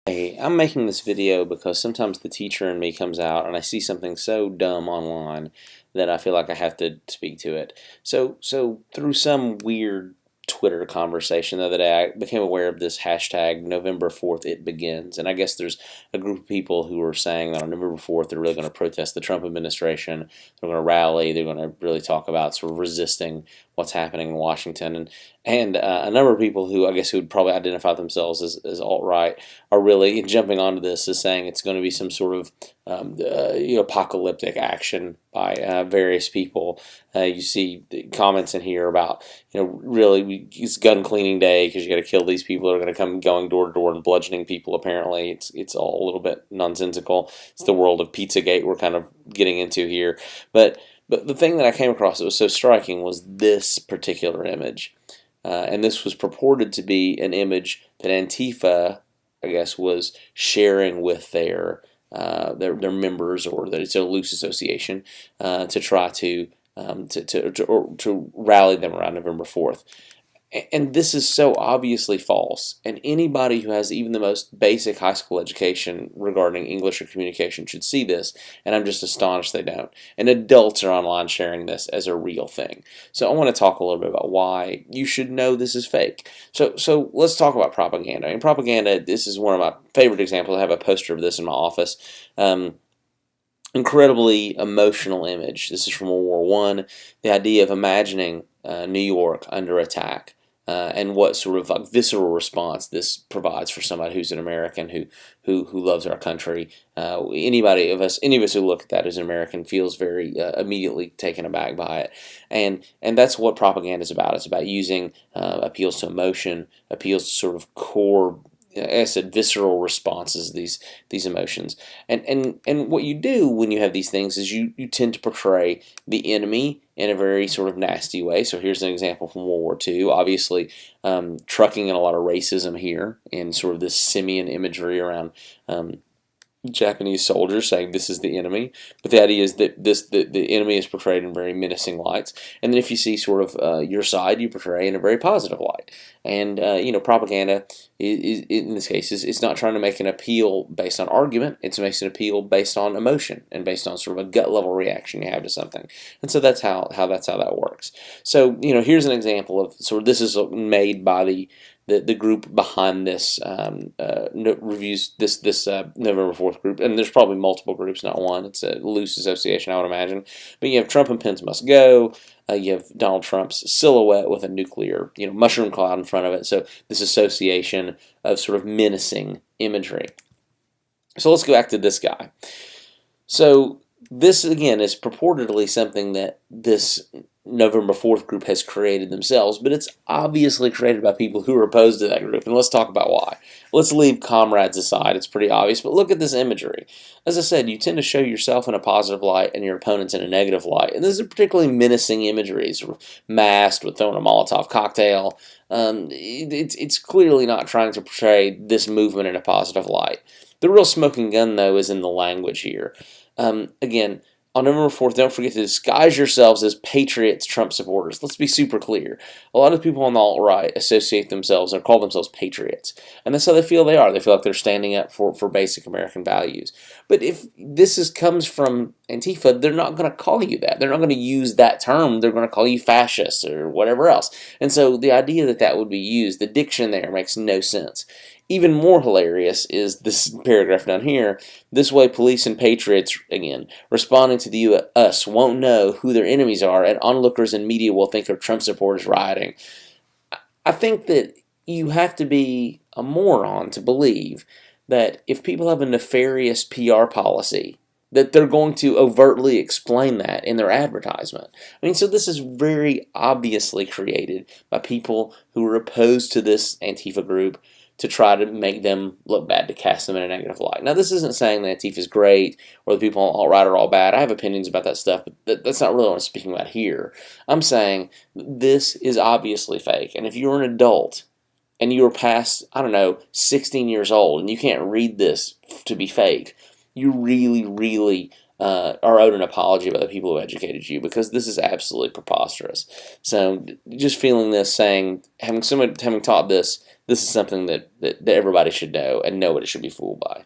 Hey, I'm making this video because sometimes the teacher in me comes out and I see something so dumb online that I feel like I have to speak to it. So through some weird Twitter conversation the other day, I became aware of this hashtag November 4th it begins. And I guess there's a group of people who are saying that on November 4th they're really going to protest the Trump administration. They're going to rally. They're going to really talk about sort of resisting what's happening in Washington. And a number of people who I guess who would probably identify themselves as alt-right are really jumping onto this as saying it's going to be some sort of apocalyptic action by various people. You see comments in here about really it's gun cleaning day because you got to kill these people that are going to come going door to door and bludgeoning people. Apparently, it's all a little bit nonsensical. It's the world of Pizzagate we're kind of getting into here, But the thing that I came across that was so striking was this particular image. And this was purported to be an image that Antifa, I guess, was sharing with their members, or that it's a loose association, to try to rally them around November 4th. And this is so obviously false. And anybody who has even the most basic high school education regarding English or communication should see this. And I'm just astonished they don't. And adults are online sharing this as a real thing. So I want to talk a little bit about why you should know this is fake. So let's talk about propaganda. And propaganda, this is one of my favorite examples. I have a poster of this in my office. Incredibly emotional image. This is from World War One. The idea of imagining New York under attack. And what sort of like visceral response this provides for somebody who's an American who loves our country. Any of us who look at that as an American feels very immediately taken aback by it, and that's what propaganda is about. It's about using appeals to emotion, appeals to sort of core, I said, visceral responses to these emotions. And what you do when you have these things is you tend to portray the enemy in a very sort of nasty way. So here's an example from World War II. Obviously, trucking in a lot of racism here, and sort of this simian imagery around Japanese soldiers saying this is the enemy, but the idea is that the enemy is portrayed in very menacing lights, and then if you see sort of your side, you portray in a very positive light. And propaganda is in this case is not trying to make an appeal based on argument; it's makes an appeal based on emotion and based on sort of a gut level reaction you have to something. And so that's how that works. So here's an example of sort of this is made by the group behind this reviews this November 4th group, and there's probably multiple groups, not one. It's a loose association, I would imagine. But you have Trump and Pence must go. You have Donald Trump's silhouette with a nuclear, mushroom cloud in front of it. So this association of sort of menacing imagery. So let's go back to this guy. So this again is purportedly something that this November 4th group has created themselves, but it's obviously created by people who are opposed to that group, and let's talk about why. Let's leave comrades aside, it's pretty obvious, but look at this imagery. As I said, you tend to show yourself in a positive light and your opponents in a negative light, and this is a particularly menacing imagery, sort of masked with throwing a Molotov cocktail. It's clearly not trying to portray this movement in a positive light. The real smoking gun, though, is in the language here. Again, on November 4th, don't forget to disguise yourselves as patriots, Trump supporters. Let's be super clear. A lot of people on the alt-right associate themselves or call themselves patriots. And that's how they feel they are. They feel like they're standing up for basic American values. But if this comes from Antifa, they're not going to call you that. They're not going to use that term. They're going to call you fascist or whatever else. And so the idea that would be used, the diction there makes no sense. Even more hilarious is this paragraph down here. This way, police and patriots, again, responding to the U.S. won't know who their enemies are, and onlookers and media will think of Trump supporters rioting. I think that you have to be a moron to believe that if people have a nefarious PR policy, that they're going to overtly explain that in their advertisement. I mean, so this is very obviously created by people who are opposed to this Antifa group to try to make them look bad, to cast them in a negative light. Now, this isn't saying that Antifa is great or the people on alt-right are all bad. I have opinions about that stuff, but that's not really what I'm speaking about here. I'm saying this is obviously fake, and if you're an adult and you are past, 16 years old, and you can't read this to be fake, you really, really are owed an apology by the people who educated you, because this is absolutely preposterous. So just feeling this, saying, having taught this, this is something that everybody should know, and nobody should be fooled by.